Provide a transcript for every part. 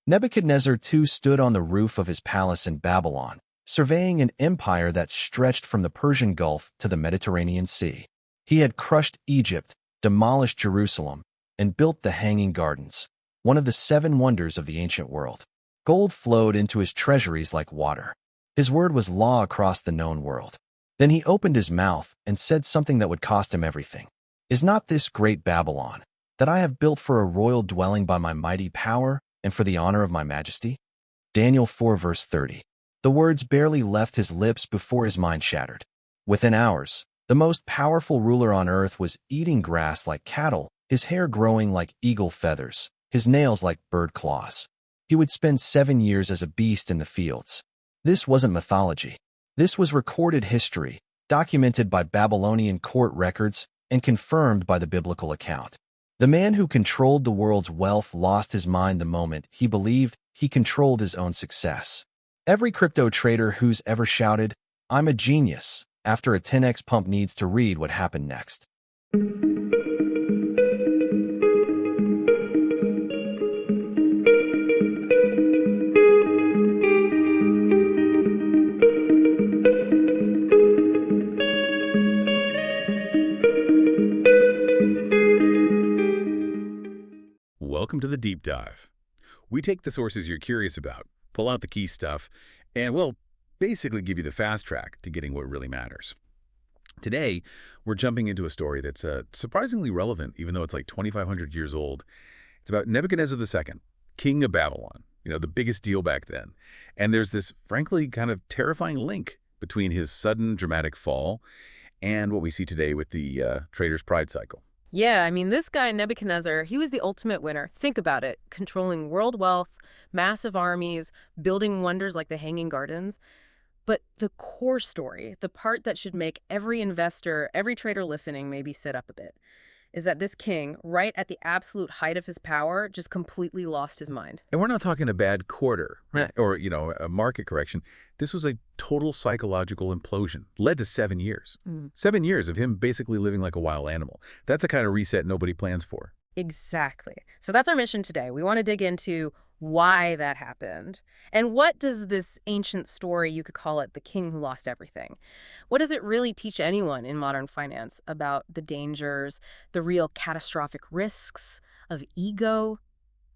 Nebuchadnezzar too stood on the roof of his palace in Babylon, surveying an empire that stretched from the Persian Gulf to the Mediterranean Sea. He had crushed Egypt, demolished Jerusalem, and built the Hanging Gardens, one of the seven wonders of the ancient world. Gold flowed into his treasuries like water. His word was law across the known world. Then he opened his mouth and said something that would cost him everything. Is not this great Babylon, that I have built for a royal dwelling by my mighty power and for the honor of my majesty? Daniel 4 verse 30. The words barely left his lips before his mind shattered. Within hours, the most powerful ruler on earth was eating grass like cattle, his hair growing like eagle feathers, his nails like bird claws. He would spend 7 years as a beast in the fields. This wasn't mythology. This was recorded history, documented by Babylonian court records and confirmed by the biblical account. The man who controlled the world's wealth lost his mind the moment he believed he controlled his own success. Every crypto trader who's ever shouted, "I'm a genius," after a 10x pump needs to read what happened next. Welcome to the Deep Dive. We take the sources you're curious about, pull out the key stuff, and we'll basically give you the fast track to getting what really matters. Today, we're jumping into a story that's surprisingly relevant, even though it's like 2,500 years old. It's about Nebuchadnezzar II, king of Babylon, the biggest deal back then. And there's this, frankly, kind of terrifying link between his sudden dramatic fall and what we see today with the trader's pride cycle. Yeah, I mean, this guy, Nebuchadnezzar, he was the ultimate winner. Think about it. Controlling world wealth, massive armies, building wonders like the Hanging Gardens. But the core story, the part that should make every investor, every trader listening maybe sit up a bit, is that this king, right at the absolute height of his power, just completely lost his mind. And we're not talking a bad quarter, Right. Or, a market correction. This was a total psychological implosion, led to 7 years. 7 years of him basically living like a wild animal. That's a kind of reset nobody plans for. Exactly. So that's our mission today. We want to dig into why that happened. And what does this ancient story, you could call it the king who lost everything, what does it really teach anyone in modern finance about the dangers, the real catastrophic risks of ego?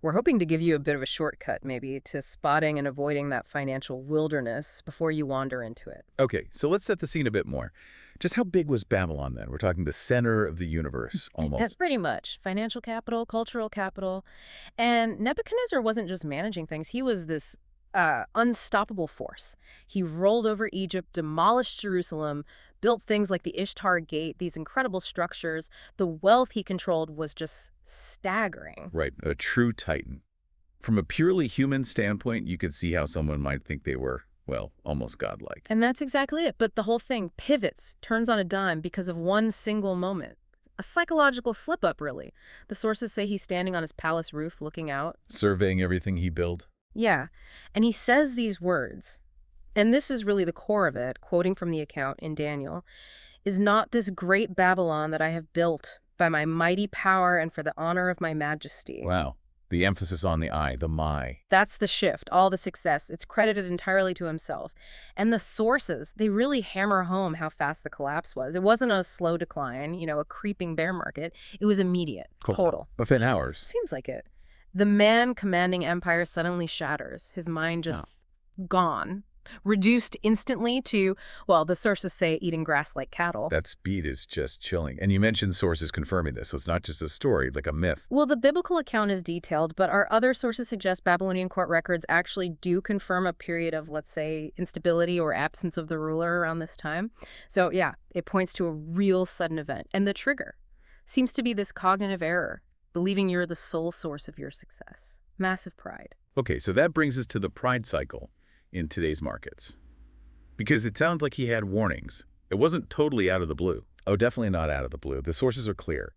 We're hoping to give you a bit of a shortcut, maybe, to spotting and avoiding that financial wilderness before you wander into it. Okay, so let's set the scene a bit more. Just how big was Babylon then? We're talking the center of the universe, That's almost. pretty much financial capital, cultural capital. And Nebuchadnezzar wasn't just managing things. He was this unstoppable force. He rolled over Egypt, demolished Jerusalem, built things like the Ishtar Gate, these incredible structures. The wealth he controlled was just staggering. Right, a true titan. From a purely human standpoint, you could see how someone might think they were, well, almost godlike. And that's exactly it. But the whole thing pivots, turns on a dime because of one single moment. A psychological slip-up, really. The sources say he's standing on his palace roof looking out. Surveying everything he built. Yeah, and he says these words, and this is really the core of it, quoting from the account in Daniel, "Is not this great Babylon that I have built by my mighty power and for the honor of my majesty?" Wow. The emphasis on the I, the my. That's the shift, all the success. It's credited entirely to himself. And the sources, they really hammer home how fast the collapse was. It wasn't a slow decline, a creeping bear market. It was immediate, total. Within hours. Seems like it. The man commanding empire suddenly shatters. His mind just gone. Reduced instantly to, well, the sources say eating grass like cattle. That speed is just chilling. And you mentioned sources confirming this, so it's not just a story, like a myth. Well, the biblical account is detailed, but our other sources suggest Babylonian court records actually do confirm a period of, let's say, instability or absence of the ruler around this time. So, yeah, it points to a real sudden event. And the trigger seems to be this cognitive error, believing you're the sole source of your success. Massive pride. Okay, so that brings us to the pride cycle in today's markets. Because it sounds like he had warnings. It wasn't totally out of the blue. Oh, definitely not out of the blue. The sources are clear.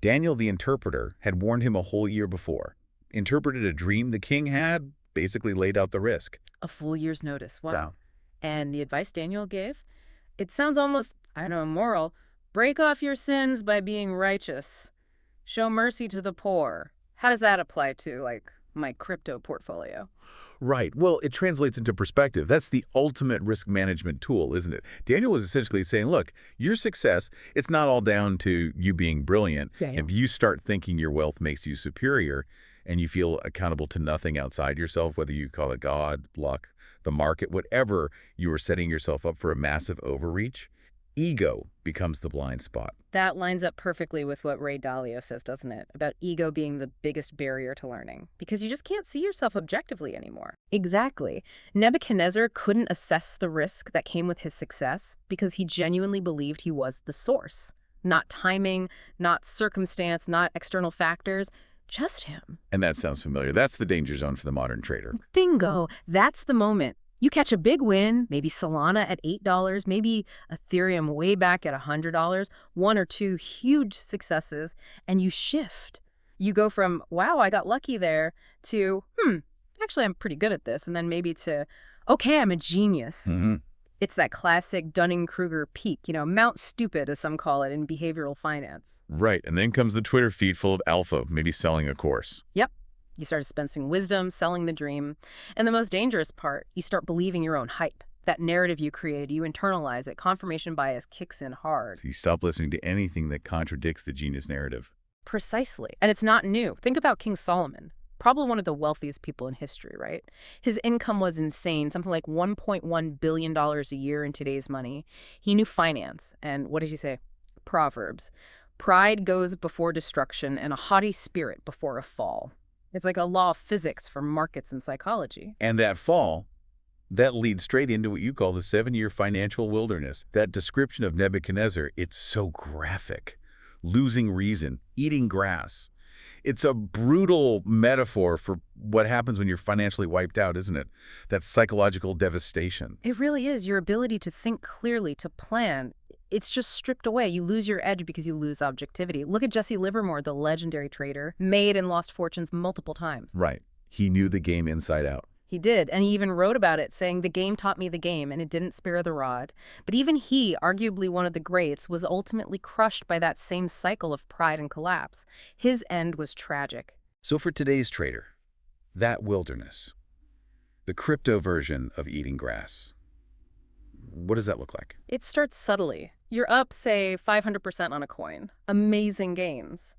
Daniel, the interpreter, had warned him a whole year before. Interpreted a dream the king had, basically laid out the risk. A full year's notice. Wow. Down. And the advice Daniel gave? It sounds almost, immoral. Break off your sins by being righteous. Show mercy to the poor. How does that apply to, my crypto portfolio. Right. Well, it translates into perspective. That's the ultimate risk management tool, isn't it? Daniel was essentially saying, look, your success, it's not all down to you being brilliant. Yeah. If you start thinking your wealth makes you superior and you feel accountable to nothing outside yourself, whether you call it God, luck, the market, whatever, you are setting yourself up for a massive overreach, ego becomes the blind spot. That lines up perfectly with what Ray Dalio says, doesn't it? About ego being the biggest barrier to learning. Because you just can't see yourself objectively anymore. Exactly. Nebuchadnezzar couldn't assess the risk that came with his success because he genuinely believed he was the source. Not timing, not circumstance, not external factors, just him. And that sounds familiar. That's the danger zone for the modern trader. Bingo. That's the moment. You catch a big win, maybe Solana at $8, maybe Ethereum way back at $100, one or two huge successes, and you shift. You go from, wow, I got lucky there, to, actually I'm pretty good at this, and then maybe to, okay, I'm a genius. It's that classic Dunning-Kruger peak, Mount Stupid, as some call it in behavioral finance. Right. And then comes the Twitter feed full of alpha, maybe selling a course. Yep. You start dispensing wisdom, selling the dream. And the most dangerous part, you start believing your own hype. That narrative you created, you internalize it. Confirmation bias kicks in hard. So you stop listening to anything that contradicts the genius narrative. Precisely. And it's not new. Think about King Solomon. Probably one of the wealthiest people in history, right? His income was insane, something like $1.1 billion a year in today's money. He knew finance. And what did he say? Proverbs. Pride goes before destruction and a haughty spirit before a fall. It's like a law of physics for markets and psychology. And that fall, that leads straight into what you call the 7-year financial wilderness. That description of Nebuchadnezzar, it's so graphic. Losing reason, eating grass. It's a brutal metaphor for what happens when you're financially wiped out, isn't it? That psychological devastation. It really is. Your ability to think clearly, to plan, it's just stripped away. You lose your edge because you lose objectivity. Look at Jesse Livermore, the legendary trader, made and lost fortunes multiple times. Right. He knew the game inside out. He did, and he even wrote about it, saying the game taught me the game, and it didn't spare the rod. But even he, arguably one of the greats, was ultimately crushed by that same cycle of pride and collapse. His end was tragic. So for today's trader, that wilderness, the crypto version of eating grass, what does that look like? It starts subtly. You're up, say, 500% on a coin. Amazing gains.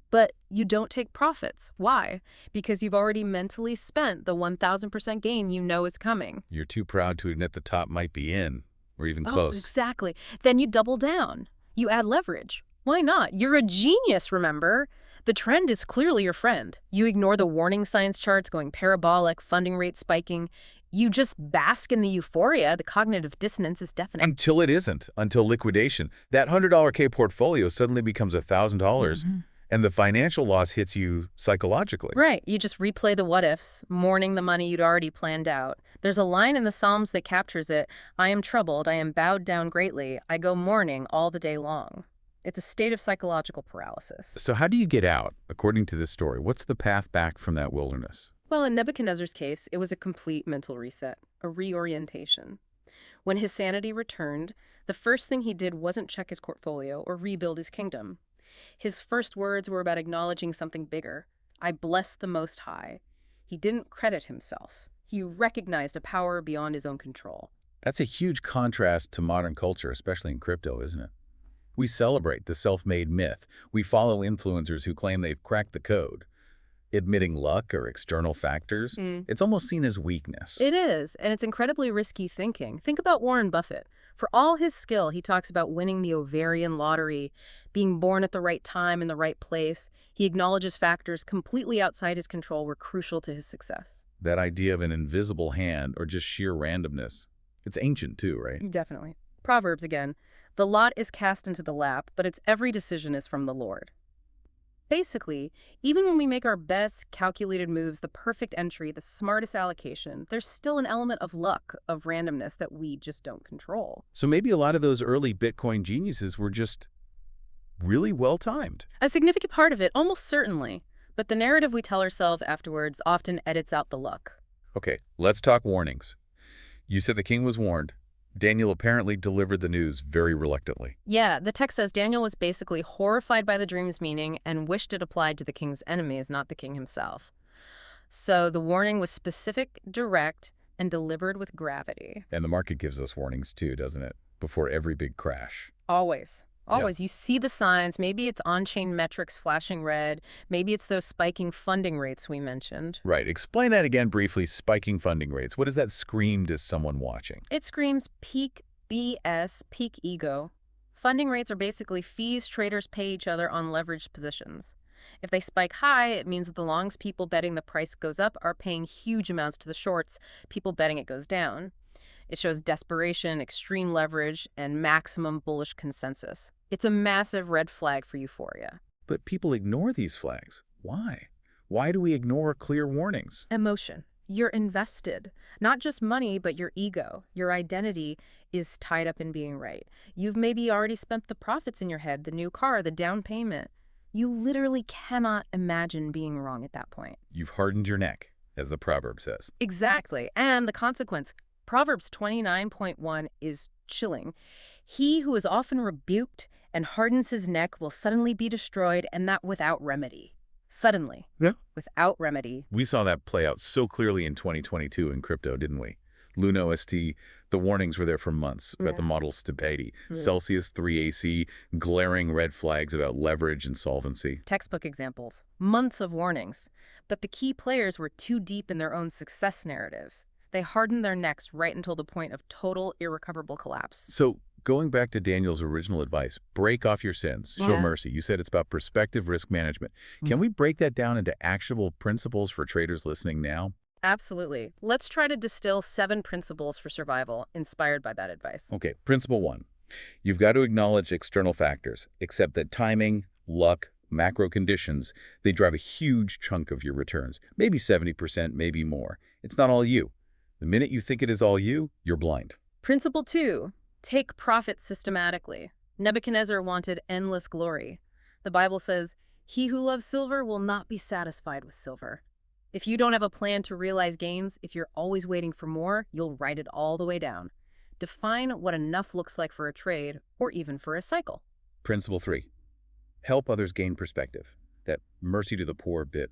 But you don't take profits. Why? Because you've already mentally spent the 1,000% gain you know is coming. You're too proud to admit the top might be in, or even close. Exactly. Then you double down. You add leverage. Why not? You're a genius, remember? The trend is clearly your friend. You ignore the warning signs charts going parabolic, funding rate spiking. You just bask in the euphoria. The cognitive dissonance is definite. Until it isn't, until liquidation. That $100K portfolio suddenly becomes $1,000. And the financial loss hits you psychologically. Right. You just replay the what-ifs, mourning the money you'd already planned out. There's a line in the Psalms that captures it. I am troubled. I am bowed down greatly. I go mourning all the day long. It's a state of psychological paralysis. So how do you get out, according to this story? What's the path back from that wilderness? Well, in Nebuchadnezzar's case, it was a complete mental reset, a reorientation. When his sanity returned, the first thing he did wasn't check his portfolio or rebuild his kingdom. His first words were about acknowledging something bigger. I bless the Most High. He didn't credit himself. He recognized a power beyond his own control. That's a huge contrast to modern culture, especially in crypto, isn't it? We celebrate the self-made myth. We follow influencers who claim they've cracked the code. Admitting luck or external factors, it's almost seen as weakness. It is, and it's incredibly risky thinking. Think about Warren Buffett. For all his skill, he talks about winning the ovarian lottery, being born at the right time in the right place. He acknowledges factors completely outside his control were crucial to his success. That idea of an invisible hand or just sheer randomness, it's ancient too, right? Definitely. Proverbs again. The lot is cast into the lap, but its every decision is from the Lord. Basically, even when we make our best calculated moves, the perfect entry, the smartest allocation, there's still an element of luck, of randomness that we just don't control. So maybe a lot of those early Bitcoin geniuses were just really well-timed. A significant part of it, almost certainly. But the narrative we tell ourselves afterwards often edits out the luck. Okay, let's talk warnings. You said the king was warned. Daniel apparently delivered the news very reluctantly. Yeah, the text says Daniel was basically horrified by the dream's meaning and wished it applied to the king's enemies, not the king himself. So the warning was specific, direct, and delivered with gravity. And the market gives us warnings too, doesn't it? Before every big crash. Always. Yeah. Always. You see the signs. Maybe it's on-chain metrics flashing red. Maybe it's those spiking funding rates we mentioned. Right. Explain that again briefly, spiking funding rates. What does that scream to someone watching? It screams peak BS, peak ego. Funding rates are basically fees traders pay each other on leveraged positions. If they spike high, it means that the longs people betting the price goes up are paying huge amounts to the shorts, people betting it goes down. It shows desperation, extreme leverage, and maximum bullish consensus. It's a massive red flag for euphoria. But people ignore these flags. Why? Why do we ignore clear warnings? Emotion. You're invested. Not just money, but your ego. Your identity is tied up in being right. You've maybe already spent the profits in your head, the new car, the down payment. You literally cannot imagine being wrong at that point. You've hardened your neck, as the proverb says. Exactly. And the consequence, Proverbs 29.1 is chilling. He who is often rebuked and hardens his neck will suddenly be destroyed, and that without remedy. Suddenly. Yeah. Without remedy. We saw that play out so clearly in 2022 in crypto, didn't we? Luna OST, the warnings were there for months about the model stability. Celsius 3AC, glaring red flags about leverage and solvency. Textbook examples. Months of warnings. But the key players were too deep in their own success narrative. They hardened their necks right until the point of total irrecoverable collapse. So, going back to Daniel's original advice, break off your sins, show mercy. You said it's about perspective risk management. Can we break that down into actionable principles for traders listening now? Absolutely. Let's try to distill 7 principles for survival inspired by that advice. Okay, principle 1. You've got to acknowledge external factors, except that timing, luck, macro conditions, they drive a huge chunk of your returns. Maybe 70%, maybe more. It's not all you. The minute you think it is all you, you're blind. Principle 2. Take profit systematically. Nebuchadnezzar wanted endless glory. The Bible says, "He who loves silver will not be satisfied with silver." If you don't have a plan to realize gains, if you're always waiting for more, you'll write it all the way down. Define what enough looks like for a trade, or even for a cycle. Principle 3. Help others gain perspective. That mercy to the poor bit.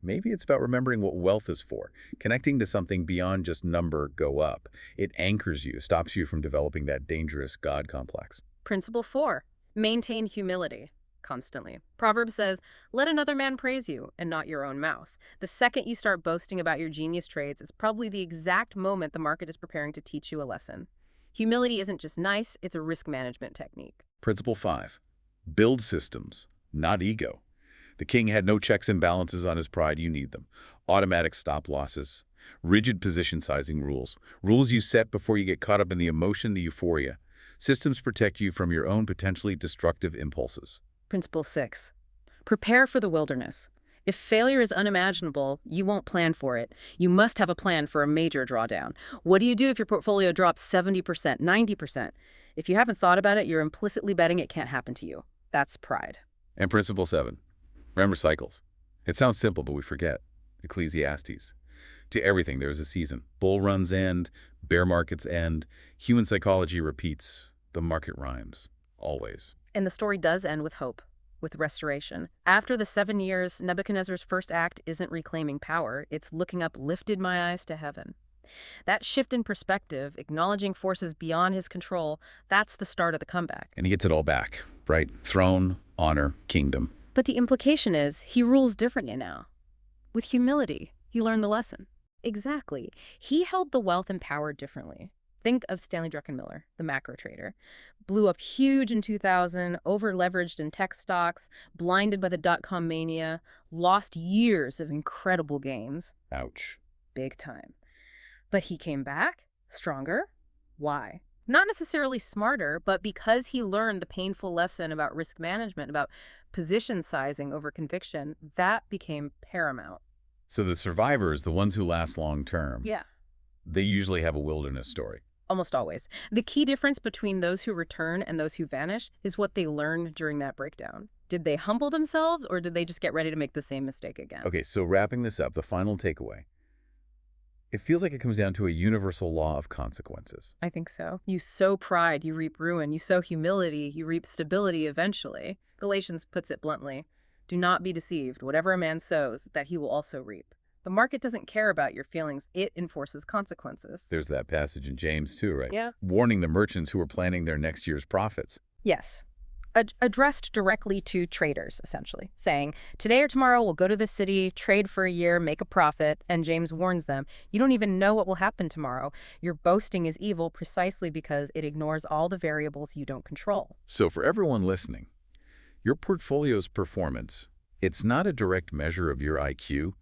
Maybe it's about remembering what wealth is for, connecting to something beyond just number go up. It anchors you, stops you from developing that dangerous God complex. Principle 4. Maintain humility constantly. Proverbs says, "Let another man praise you and not your own mouth." The second you start boasting about your genius trades, it's probably the exact moment the market is preparing to teach you a lesson. Humility isn't just nice, it's a risk management technique. Principle 5. Build systems, not ego. The king had no checks and balances on his pride. You need them. Automatic stop losses, rigid position sizing rules, rules you set before you get caught up in the emotion, the euphoria. Systems protect you from your own potentially destructive impulses. Principle 6. Prepare for the wilderness. If failure is unimaginable, you won't plan for it. You must have a plan for a major drawdown. What do you do if your portfolio drops 70%, 90%? If you haven't thought about it, you're implicitly betting it can't happen to you. That's pride. And principle 7. Remember cycles. It sounds simple, but we forget. Ecclesiastes. To everything, there is a season. Bull runs end, bear markets end. Human psychology repeats. The market rhymes. Always. And the story does end with hope, with restoration. After the 7 years, Nebuchadnezzar's first act isn't reclaiming power, it's looking up, lifted my eyes to heaven. That shift in perspective, acknowledging forces beyond his control, that's the start of the comeback. And he gets it all back, right? Throne, honor, kingdom. But the implication is he rules differently now. With humility, he learned the lesson. Exactly. He held the wealth and power differently. Think of Stanley Druckenmiller, the macro trader. Blew up huge in 2000, over-leveraged in tech stocks, blinded by the dot-com mania, lost years of incredible gains. Ouch. Big time. But he came back, stronger. Why? Not necessarily smarter, but because he learned the painful lesson about risk management, about position sizing over conviction, that became paramount. So the survivors, the ones who last long term, Yeah. they usually have a wilderness story. Almost always. The key difference between those who return and those who vanish is what they learned during that breakdown. Did they humble themselves, or did they just get ready to make the same mistake again? Okay, so wrapping this up, the final takeaway. It feels like it comes down to a universal law of consequences. I think so. You sow pride, you reap ruin. You sow humility, you reap stability eventually. Galatians puts it bluntly. Do not be deceived. Whatever a man sows, that he will also reap. The market doesn't care about your feelings. It enforces consequences. There's that passage in James too, right? Yeah. Warning the merchants who are planning their next year's profits. Yes. Addressed directly to traders, essentially, saying, today or tomorrow we'll go to the city, trade for a year, make a profit, and James warns them, you don't even know what will happen tomorrow. Your boasting is evil precisely because it ignores all the variables you don't control. So for everyone listening, your portfolio's performance, it's not a direct measure of your IQ.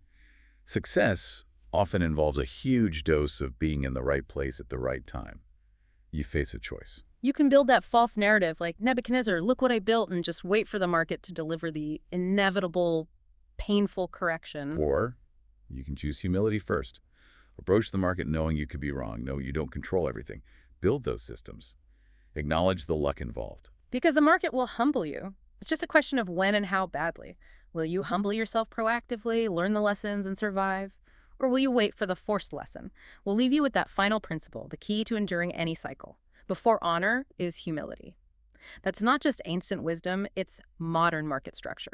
Success often involves a huge dose of being in the right place at the right time. You face a choice. You can build that false narrative like, Nebuchadnezzar, look what I built, and just wait for the market to deliver the inevitable, painful correction. Or you can choose humility first. Approach the market knowing you could be wrong. No, you don't control everything. Build those systems. Acknowledge the luck involved. Because the market will humble you. It's just a question of when and how badly. Will you humble yourself proactively, learn the lessons, and survive? Or will you wait for the forced lesson? We'll leave you with that final principle, the key to enduring any cycle. Before honor is humility. That's not just ancient wisdom, it's modern market structure.